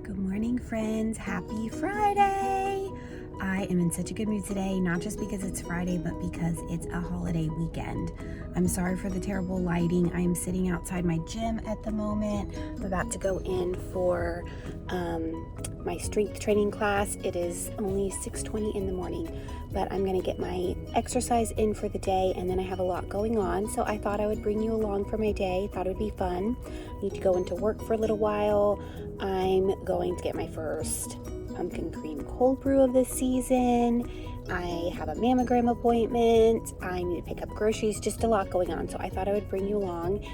Good morning, friends. Happy Friday. I am in such a good mood today, not just because it's Friday, but because it's a holiday weekend. I'm sorry for the terrible lighting. I am sitting outside my gym at the moment. I'm about to go in for my strength training class. It is only 6:20 in the morning, but I'm gonna get my exercise in for the day, and then I have a lot going on, so I thought I would bring you along for my day. Thought it would be fun. Need to go into work for a little while. I'm going to get my first pumpkin cream cold brew of this season. I have a mammogram appointment. I need to pick up groceries, just a lot going on. So I thought I would bring you along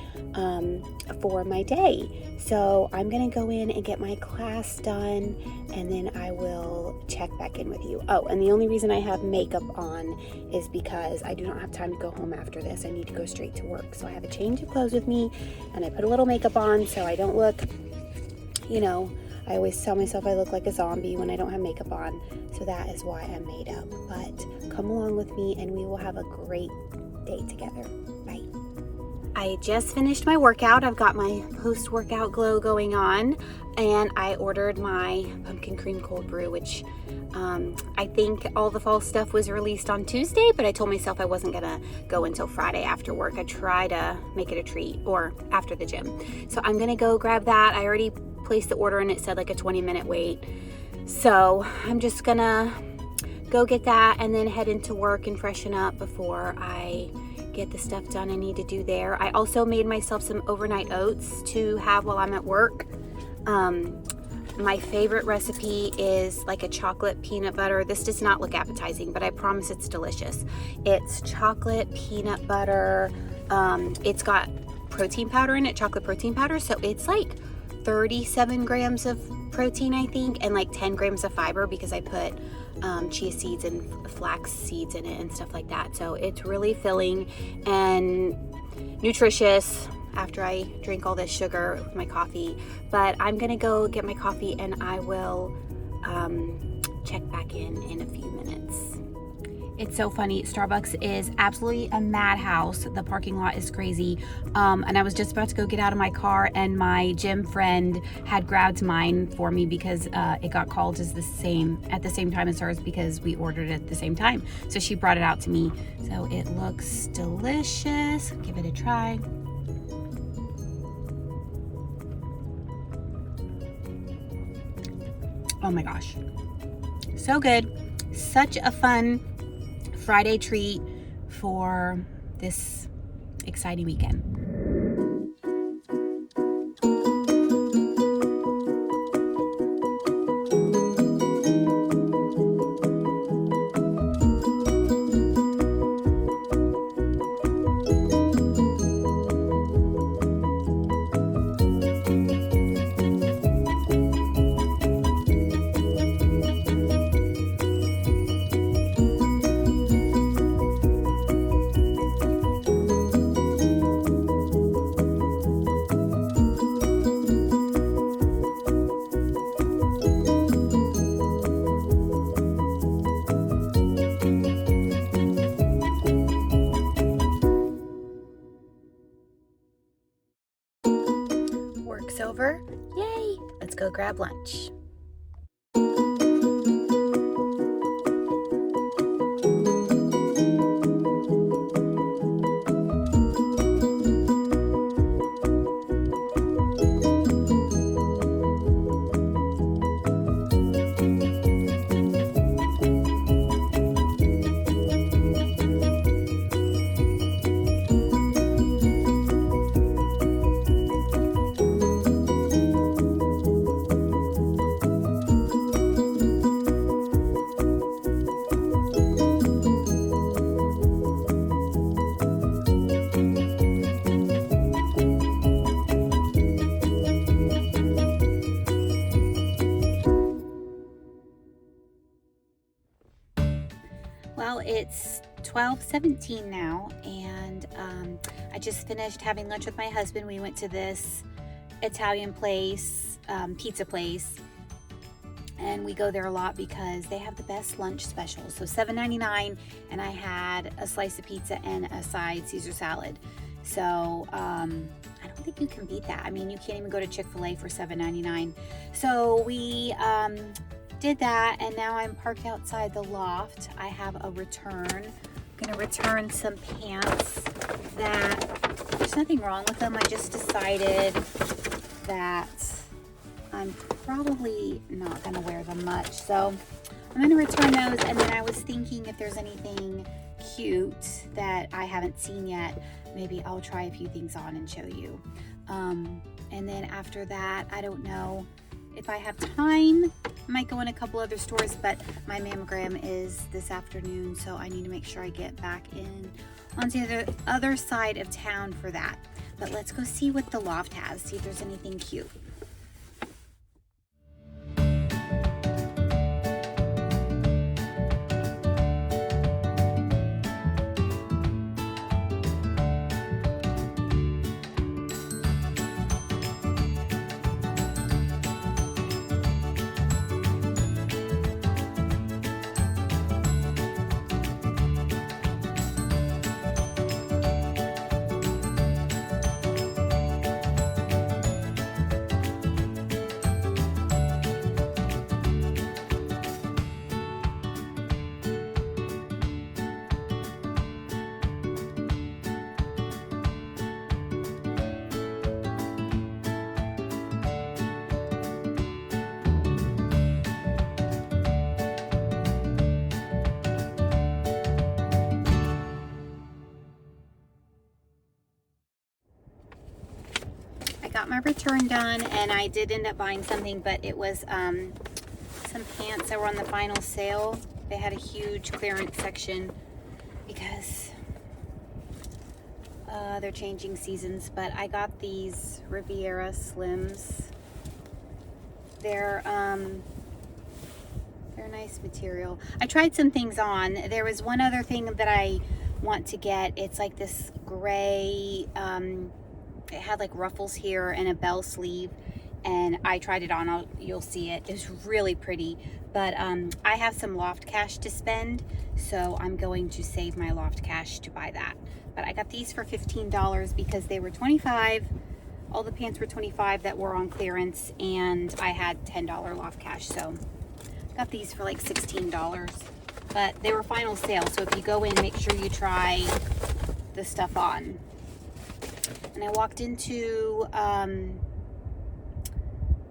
for my day. So I'm gonna go in and get my class done, and then I will check back in with you. Oh, and the only reason I have makeup on is because I do not have time to go home after this. I need to go straight to work. So I have a change of clothes with me, and I put a little makeup on so I don't look, I always tell myself I look like a zombie when I don't have makeup on, so that is why I'm made up. But come along with me and we will have a great day together. Bye. I just finished my workout. I've got my post-workout glow going on, and I ordered my pumpkin cream cold brew, which I think all the fall stuff was released on Tuesday, but I told myself I wasn't gonna go until Friday after work. I try to make it a treat, or after the gym. So I'm gonna go grab that. I already placed the order and it said like a 20-minute wait. So I'm just gonna go get that and then head into work and freshen up before I get the stuff done I need to do there. I also made myself some overnight oats to have while I'm at work. My favorite recipe is like a chocolate peanut butter. This does not look appetizing, but I promise it's delicious. It's chocolate peanut butter. It's got protein powder in it, chocolate protein powder. So it's like 37 grams of protein, I think, and like 10 grams of fiber because I put chia seeds and flax seeds in it and stuff like that. So it's really filling and nutritious after I drink all this sugar with my coffee. But I'm gonna go get my coffee and I will check back in a few minutes. It's so funny. Starbucks is absolutely a madhouse. The parking lot is crazy. And I was just about to go get out of my car, and my gym friend had grabbed mine for me because it got called as at the same time as ours because we ordered it at the same time. So she brought it out to me. So it looks delicious. Give it a try. Oh my gosh. So good. Such a fun Friday treat for this exciting weekend. Work's over. Yay! Let's go grab lunch. Well, it's 12:17 now, and I just finished having lunch with my husband. We went to this Italian place, pizza place, and we go there a lot because they have the best lunch specials. So $7.99, and I had a slice of pizza and a side Caesar salad. So I don't don't think you can beat that. I mean, you can't even go to Chick-fil-A for $7.99. So we did that, and now I'm parked outside the loft. I have a return. I'm gonna return some pants that there's nothing wrong with them. I just decided that I'm probably not gonna wear them much. So I'm gonna return those, and then I was thinking if there's anything cute that I haven't seen yet, maybe I'll try a few things on and show you. And then after that, I don't know if I have time. I might go in a couple other stores, but my mammogram is this afternoon, so I need to make sure I get back in onto the other side of town for that. But let's go see what the loft has, see if there's anything cute. Got my return done, and I did end up buying something, but it was some pants that were on the final sale. They had a huge clearance section because they're changing seasons, but I got these Riviera Slims. They're nice material. I tried some things on. There was one other thing that I want to get. It's like this gray, it had like ruffles here and a bell sleeve, and I tried it on. You'll see it. It's really pretty, but I have some loft cash to spend, so I'm going to save my loft cash to buy that. But I got these for $15 because they were $25. All the pants were $25 that were on clearance, and I had $10 loft cash, so got these for like $16. But they were final sale, so if you go in, make sure you try the stuff on. And I walked into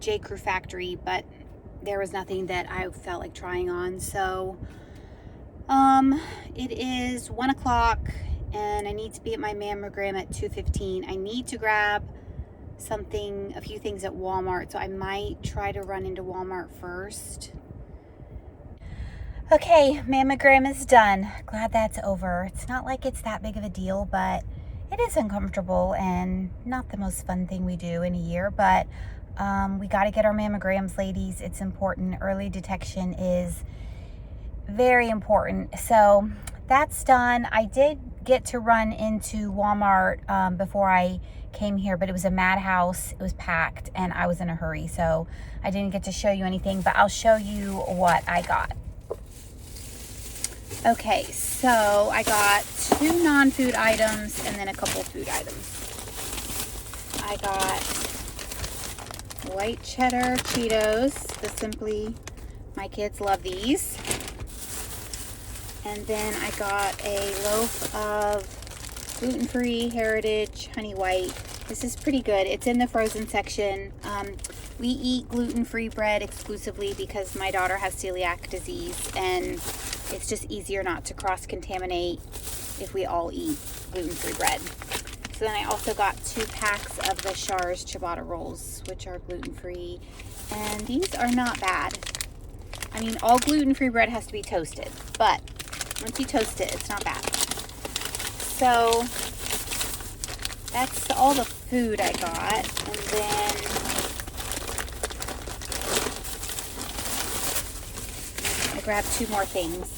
J. Crew Factory, but there was nothing that I felt like trying on. So it is 1 o'clock, and I need to be at my mammogram at 2:15. I need to grab a few things at Walmart, so I might try to run into Walmart first. Okay, mammogram is done. Glad that's over. It's not like it's that big of a deal, but it is uncomfortable and not the most fun thing we do in a year, but we got to get our mammograms, ladies. It's important. Early detection is very important. So that's done. I did get to run into Walmart before I came here, but it was a madhouse. It was packed and I was in a hurry, so I didn't get to show you anything, but I'll show you what I got. Okay, so I got 2 non-food items and then a couple food items. I got white cheddar Cheetos, the Simply, my kids love these. And then I got a loaf of gluten-free Heritage Honey White. This is pretty good. It's in the frozen section. We eat gluten-free bread exclusively because my daughter has celiac disease, and it's just easier not to cross-contaminate if we all eat gluten-free bread. So then I also got 2 packs of the Char's ciabatta rolls, which are gluten-free, and these are not bad. I mean, all gluten-free bread has to be toasted, but once you toast it, it's not bad. So that's all the food I got, and then I grabbed 2 more things.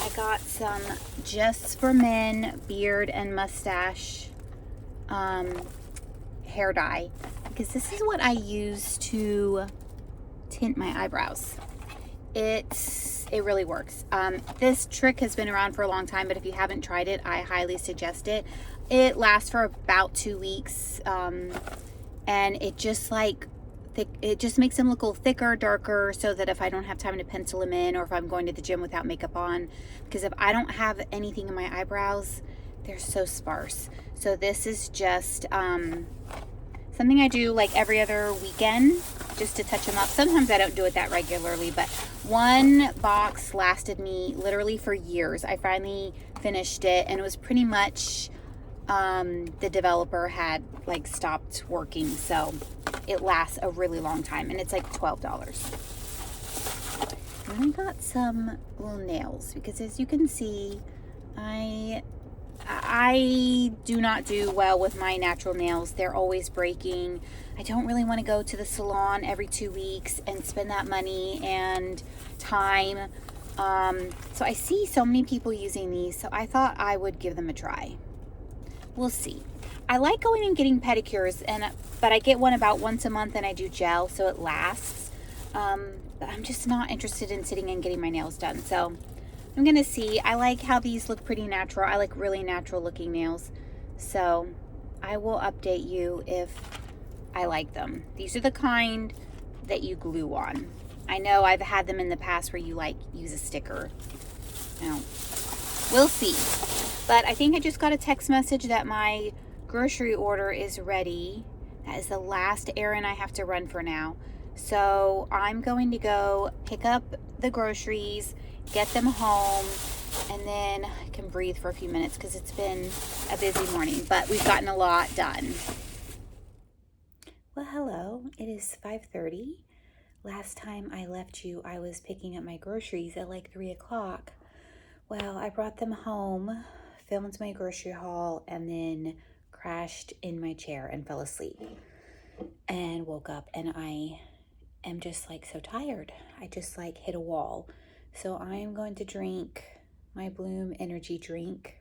I got some Just for Men beard and mustache hair dye, because this is what I use to tint my eyebrows. It really works. This trick has been around for a long time, but if you haven't tried it, I highly suggest it. It lasts for about 2 weeks, and it just like it just makes them look a little thicker, darker, so that if I don't have time to pencil them in, or if I'm going to the gym without makeup on, because if I don't have anything in my eyebrows, they're so sparse. So this is just something I do like every other weekend, just to touch them up. Sometimes I don't do it that regularly, but one box lasted me literally for years. I finally finished it, and it was pretty much the developer had like stopped working, so it lasts a really long time, and it's like $12. And I got some little nails, because as you can see, I do not do well with my natural nails. They're always breaking. I don't really want to go to the salon every 2 weeks and spend that money and time. So I see so many people using these, so I thought I would give them a try. We'll see. I like going and getting pedicures, but I get one about once a month, and I do gel, so it lasts. But I'm just not interested in sitting and getting my nails done, so I'm gonna see. I like how these look pretty natural. I like really natural looking nails, so I will update you if I like them. These are the kind that you glue on. I know I've had them in the past where you like use a sticker. Now, we'll see. But I think I just got a text message that my grocery order is ready. That is the last errand I have to run for now. So I'm going to go pick up the groceries, get them home, and then I can breathe for a few minutes, because it's been a busy morning, but we've gotten a lot done. Well, hello. It is 5:30. Last time I left you, I was picking up my groceries at like 3 o'clock. Well, I brought them home, filmed my grocery haul, and then crashed in my chair and fell asleep, and woke up, and I am just like so tired. I just like hit a wall. So I'm going to drink my Bloom energy drink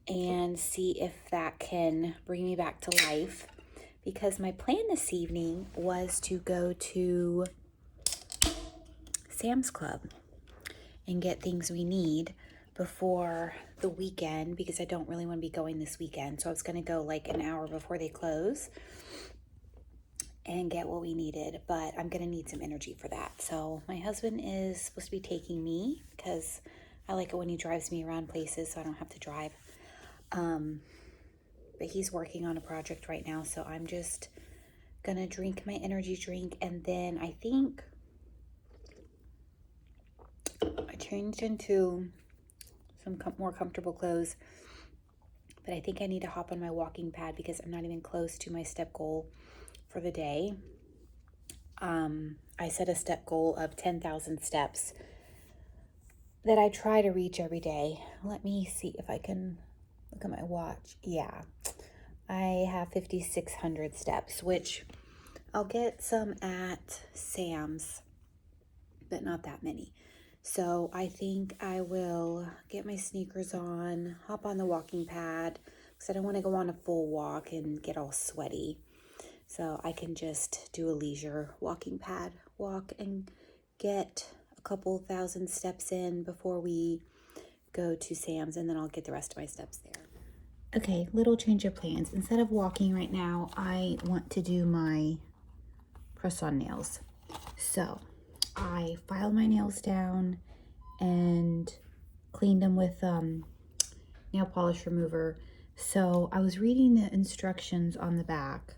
and see if that can bring me back to life, because my plan this evening was to go to Sam's Club and get things we need before the weekend, because I don't really want to be going this weekend. So I was going to go like an hour before they close and get what we needed, but I'm going to need some energy for that. So my husband is supposed to be taking me, because I like it when he drives me around places so I don't have to drive. But he's working on a project right now, so I'm just going to drink my energy drink, and then I think I changed into some more comfortable clothes, but I think I need to hop on my walking pad, because I'm not even close to my step goal for the day. I set a step goal of 10,000 steps that I try to reach every day. Let me see if I can look at my watch. Yeah, I have 5,600 steps, which I'll get some at Sam's, but not that many. So I think I will get my sneakers on, hop on the walking pad, because I don't want to go on a full walk and get all sweaty. So I can just do a leisure walking pad walk and get a couple thousand steps in before we go to Sam's, and then I'll get the rest of my steps there. Okay, little change of plans. Instead of walking right now, I want to do my press-on nails. So I filed my nails down and cleaned them with nail polish remover. So I was reading the instructions on the back,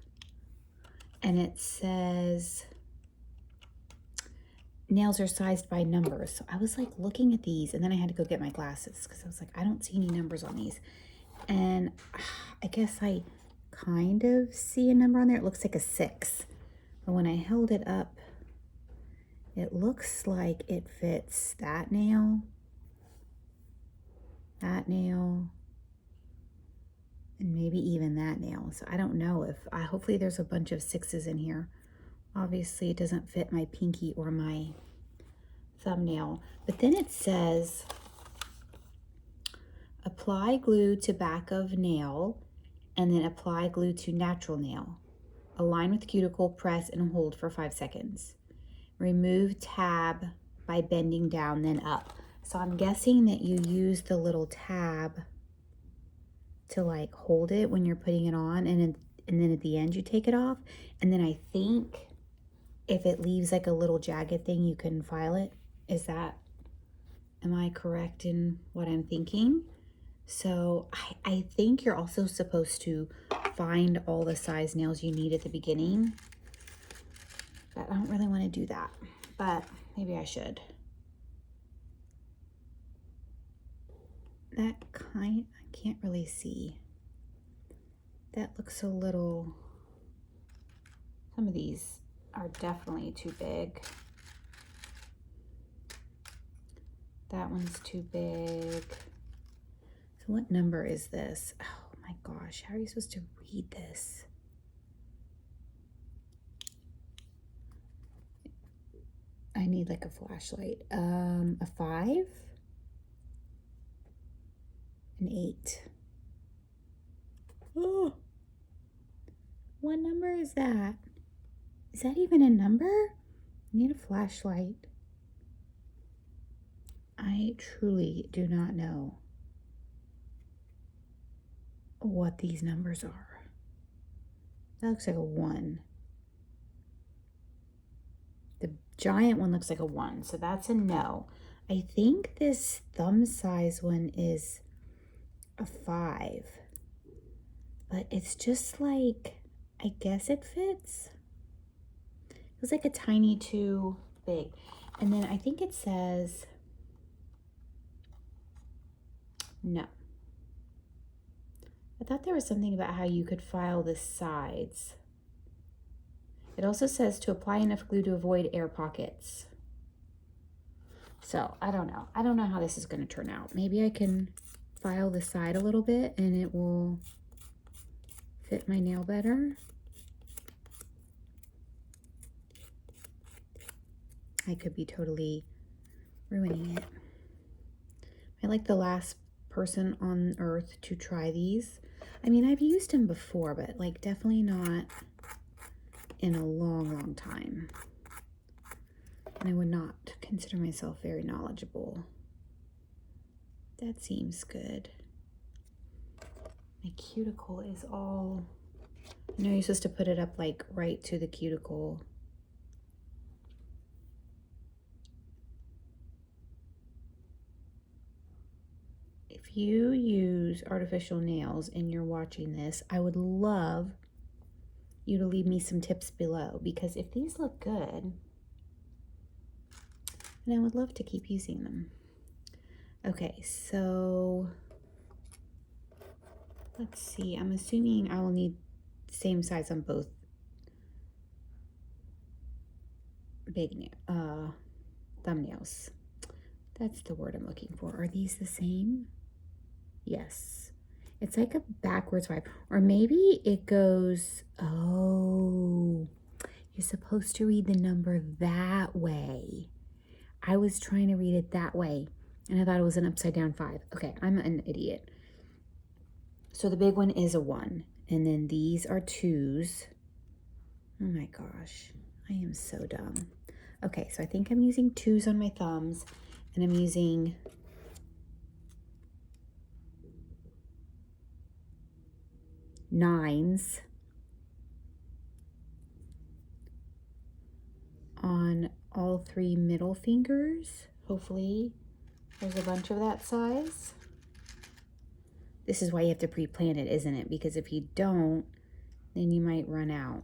and it says nails are sized by numbers. So I was like looking at these, and then I had to go get my glasses, because I was like, I don't see any numbers on these. And I guess I kind of see a number on there. It looks like a 6. But when I held it up, it looks like it fits that nail, and maybe even that nail. So I don't know if, hopefully there's a bunch of 6s in here. Obviously it doesn't fit my pinky or my thumbnail. But then it says, apply glue to back of nail, and then apply glue to natural nail. Align with cuticle, press and hold for 5 seconds. Remove tab by bending down, then up. So I'm guessing that you use the little tab to like hold it when you're putting it on, and then at the end you take it off. And then I think if it leaves like a little jagged thing, you can file it. Am I correct in what I'm thinking? So I think you're also supposed to find all the size nails you need at the beginning, but I don't really want to do that, but maybe I should. I can't really see. That looks a little, some of these are definitely too big. That one's too big. So what number is this? Oh my gosh, how are you supposed to read this? I need like a flashlight. A 5? An 8. Oh, what number is that? Is that even a number? I need a flashlight. I truly do not know what these numbers are. That looks like a 1. The giant one looks like a 1, so that's a no. I think this thumb size one is a 5, but it's just like, I guess it fits. It was like a tiny too big. And then I think it says, no. I thought there was something about how you could file the sides. It also says to apply enough glue to avoid air pockets. So I don't know. I don't know how this is going to turn out. Maybe I can file the side a little bit and it will fit my nail better. I could be totally ruining it. I like the last person on earth to try these. I mean, I've used them before, but like definitely not in a long time. And I would not consider myself very knowledgeable. That seems good. My cuticle is all, you know, you're supposed to put it up like right to the cuticle. If you use artificial nails and you're watching this, I would love you to leave me some tips below, because if these look good, and I would love to keep using them. Okay, so let's see. I'm assuming I will need the same size on both big thumbnails. That's the word I'm looking for. Are these the same? Yes. It's like a backwards vibe. Or maybe it goes, oh, you're supposed to read the number that way. I was trying to read it that way, and I thought it was an upside down 5. Okay, I'm an idiot. So the big one is a 1, and then these are 2s. Oh my gosh, I am so dumb. Okay, so I think I'm using 2s on my thumbs, and I'm using nines on all 3 middle fingers. Hopefully there's a bunch of that size. This is why you have to pre-plan it, isn't it? Because if you don't, then you might run out.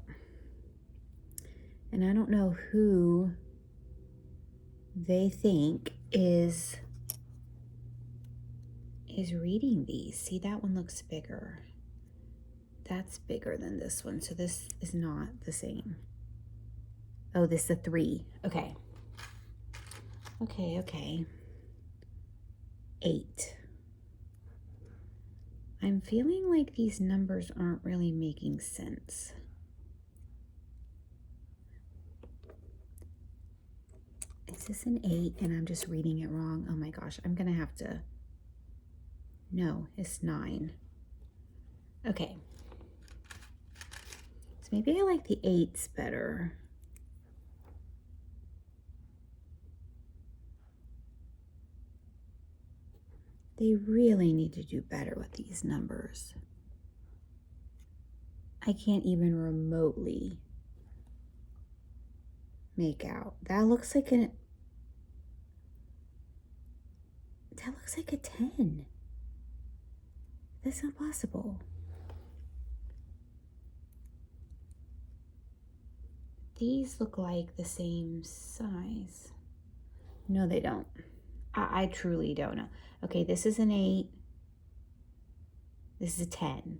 And I don't know who they think is reading these. See, that one looks bigger. That's bigger than this one. So this is not the same. Oh, this is a 3. Okay. Okay. 8. I'm feeling like these numbers aren't really making sense. Is this an 8 and I'm just reading it wrong? Oh my gosh, I'm gonna have to, no, it's 9. Okay. So maybe I like the 8s better. They really need to do better with these numbers. I can't even remotely make out. That looks like a 10. That's not possible. These look like the same size. No, they don't. I truly don't know. Okay, this is an 8. This is a 10.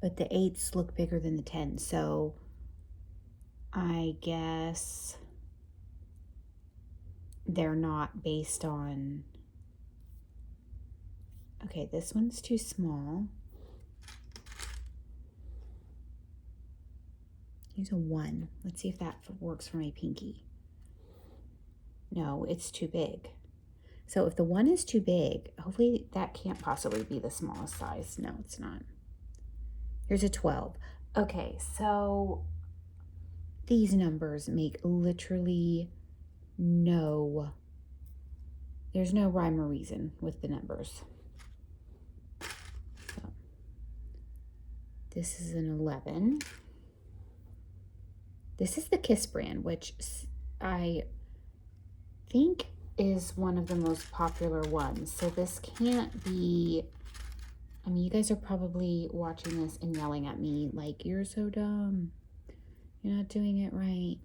But the 8s look bigger than the 10s, so I guess they're not based on... Okay, this one's too small. Here's a 1. Let's see if that works for my pinky. No, it's too big. So if the 1 is too big, hopefully that can't possibly be the smallest size. No, it's not. Here's a 12. Okay, so these numbers make literally there's no rhyme or reason with the numbers. So, this is an 11. This is the Kiss brand, which I think is one of the most popular ones. So this can't be, I mean, you guys are probably watching this and yelling at me like, you're so dumb. You're not doing it right.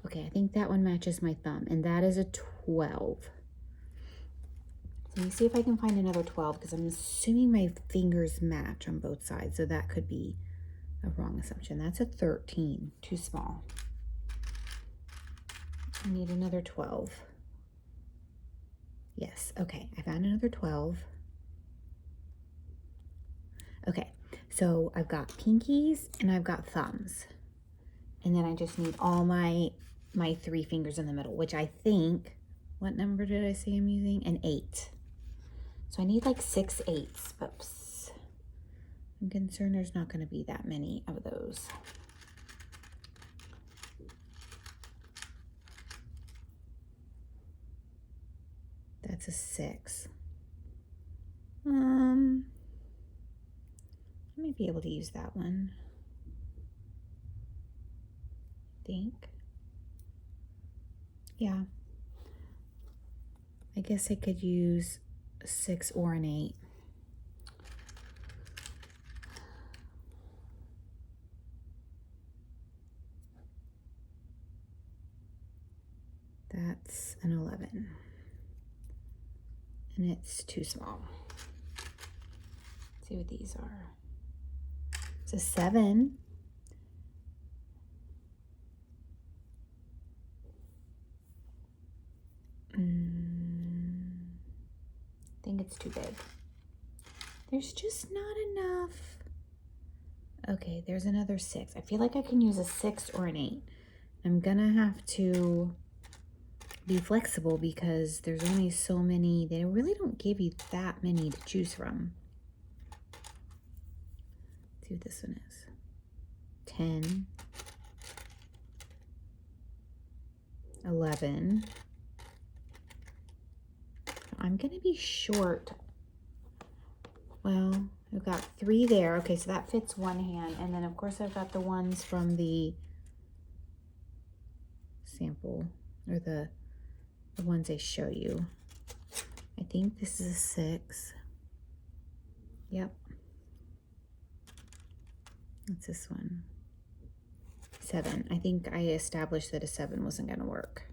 Okay, I think that one matches my thumb, and that is a 12. So let me see if I can find another 12, because I'm assuming my fingers match on both sides, so that could be a wrong assumption. That's a 13, too small. I need another 12. Yes, okay, I found another 12. Okay, so I've got pinkies and I've got thumbs. And then I just need all my 3 fingers in the middle, which I think, what number did I say I'm using? An 8. So I need like 6 8s, but I'm concerned there's not going to be that many of those. That's a 6. I might be able to use that one. I think. Yeah. I guess I could use a 6 or an 8. That's an 11. And it's too small. Let's see what these are. It's a 7. I think it's too big. There's just not enough. Okay, there's another 6. I feel like I can use a 6 or an 8. I'm gonna have to be flexible because there's only so many. They really don't give you that many to choose from. Let's see what this one is. 10. 11. I'm gonna be short. Well, I've got 3 there. Okay, so that fits one hand. And then of course I've got the ones from the sample, or the ones I show you. I think this is a 6. Yep. What's this one? 7. I think I established that a 7 wasn't gonna work.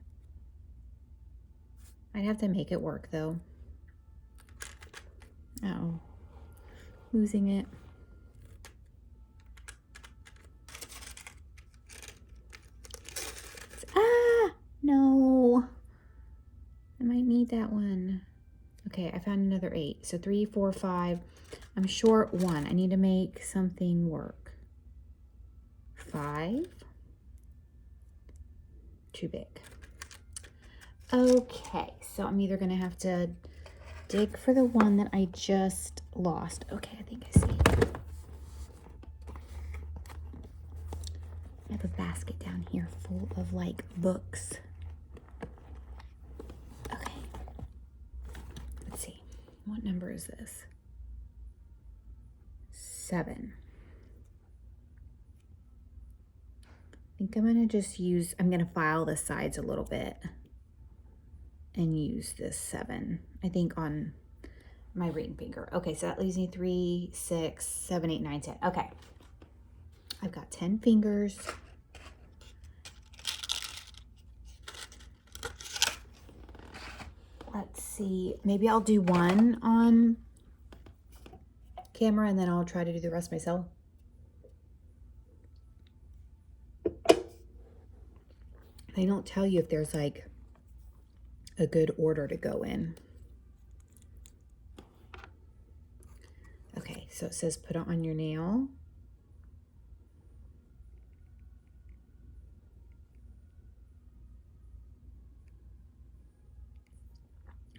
I'd have to make it work though. Uh-oh. Losing it. No. I might need that one. Okay, I found another 8. So 3, 4, 5. I'm short 1. I need to make something work. 5. Too big. Okay, so I'm either gonna have to dig for the one that I just lost. Okay, I think I see. I have a basket down here full of like books. What number is this? 7. I think I'm gonna just use, I'm gonna file the sides a little bit and use this 7, I think, on my ring finger. Okay, so that leaves me 3, 6, 7, 8, 9, 10. Okay, I've got 10 fingers. Let's see, maybe I'll do one on camera and then I'll try to do the rest myself. They don't tell you if there's like a good order to go in. Okay, so it says put it on your nail.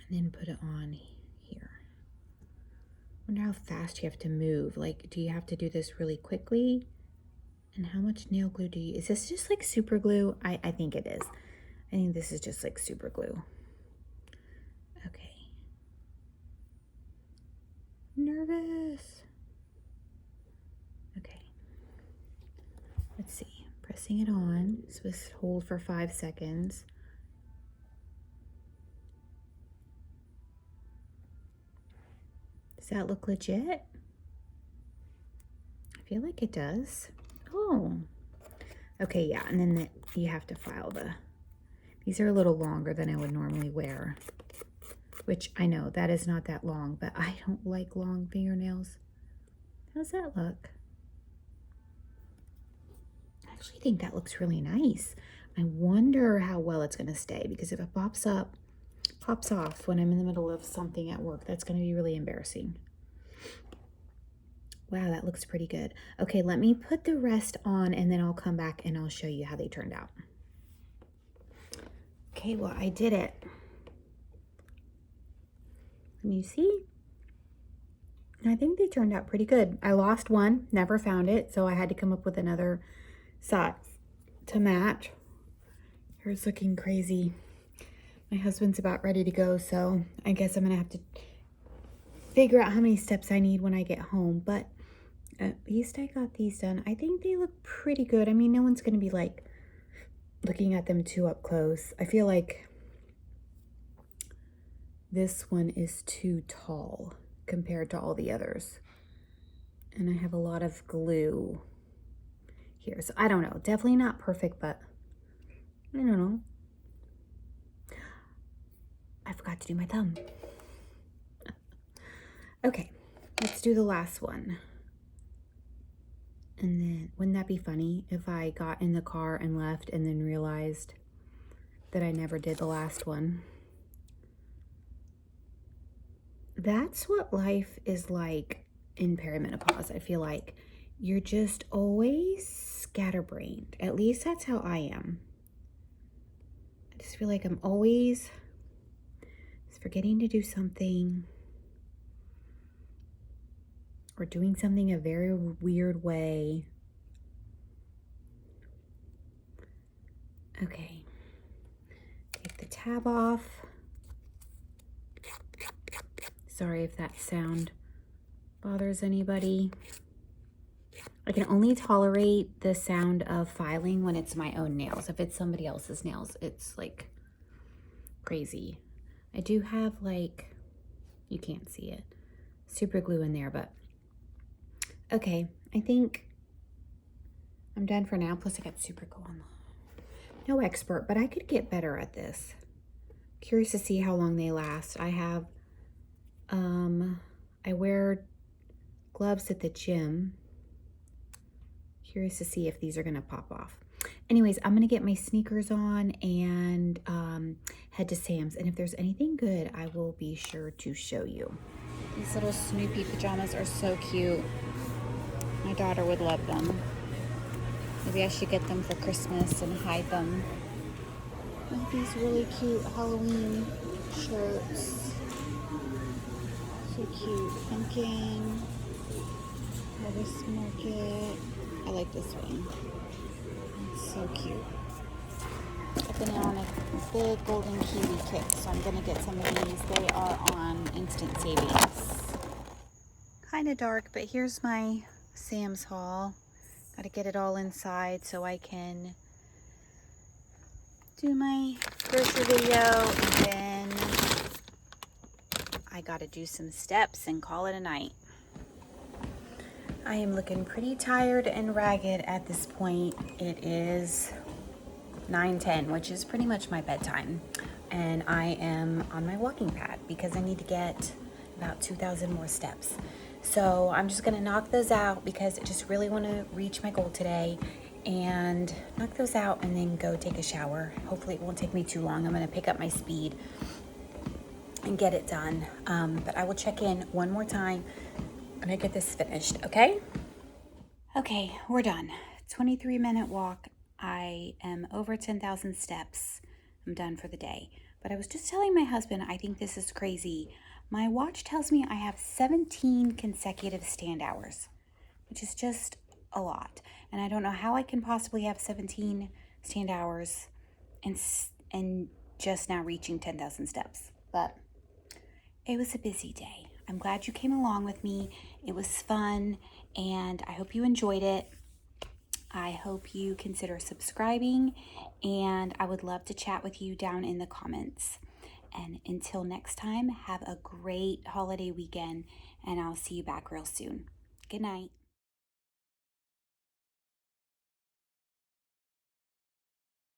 And then put it on here. I wonder how fast you have to move. Like, do you have to do this really quickly? And how much nail glue do you, is this just like super glue? I think it is. I think this is just like super glue. Okay. Nervous. Okay. Let's see. Pressing it on. Swiss hold for 5 seconds. Does that look legit? I feel like it does. Oh. Okay, yeah, and then you have to file these are a little longer than I would normally wear, which I know that is not that long, but I don't like long fingernails. How's that look? I actually think that looks really nice. I wonder how well it's gonna stay, because if it pops off when I'm in the middle of something at work, that's gonna be really embarrassing. Wow, that looks pretty good. Okay, let me put the rest on and then I'll come back and I'll show you how they turned out. Okay, well, I did it. Can you see? I think they turned out pretty good. I lost one, never found it, so I had to come up with another size to match. Here's looking crazy. My husband's about ready to go, so I guess I'm gonna have to figure out how many steps I need when I get home, but at least I got these done. I think they look pretty good. I mean, no one's gonna be like looking at them too up close. I feel like this one is too tall compared to all the others. And I have a lot of glue here, so I don't know. Definitely not perfect, but I don't know. I forgot to do my thumb. Okay, let's do the last one. And then, wouldn't that be funny if I got in the car and left and then realized that I never did the last one? That's what life is like in perimenopause. I feel like you're just always scatterbrained. At least that's how I am. I just feel like I'm always forgetting to do something, or doing something a very weird way. Okay, take the tab off. Sorry if that sound bothers anybody. I can only tolerate the sound of filing when it's my own nails. If it's somebody else's nails, it's like crazy. I do have, like, you can't see it, super glue in there, but okay, I think I'm done for now. Plus I got super glue on. No expert, but I could get better at this. Curious to see how long they last. I have, I wear gloves at the gym. Curious to see if these are gonna pop off. Anyways, I'm gonna get my sneakers on and head to Sam's. And if there's anything good, I will be sure to show you. These little Snoopy pajamas are so cute. My daughter would love them. Maybe I should get them for Christmas and hide them. Like these really cute Halloween shirts. So cute. Pumpkin. Harvest Market. I like this one. It's so cute. been on a big golden kiwi kick, so I'm going to get some of these. They are on instant savings. Kind of dark, but here's my Sam's haul. Got to get it all inside so I can do my grocery video, and then I got to do some steps and call it a night. I am looking pretty tired and ragged at this point. It is 9:10, which is pretty much my bedtime, and I am on my walking pad because I need to get about 2,000 more steps. So I'm just gonna knock those out because I just really want to reach my goal today, and knock those out and then go take a shower. Hopefully it won't take me too long. I'm gonna pick up my speed and get it done, but I will check in one more time when I get this finished. Okay, we're done. 23-minute walk. I am over 10,000 steps. I'm done for the day. But I was just telling my husband, I think this is crazy. My watch tells me I have 17 consecutive stand hours, which is just a lot. And I don't know how I can possibly have 17 stand hours and just now reaching 10,000 steps. But it was a busy day. I'm glad you came along with me. It was fun, and I hope you enjoyed it. I hope you consider subscribing, and I would love to chat with you down in the comments. And until next time, have a great holiday weekend, and I'll see you back real soon. Good night.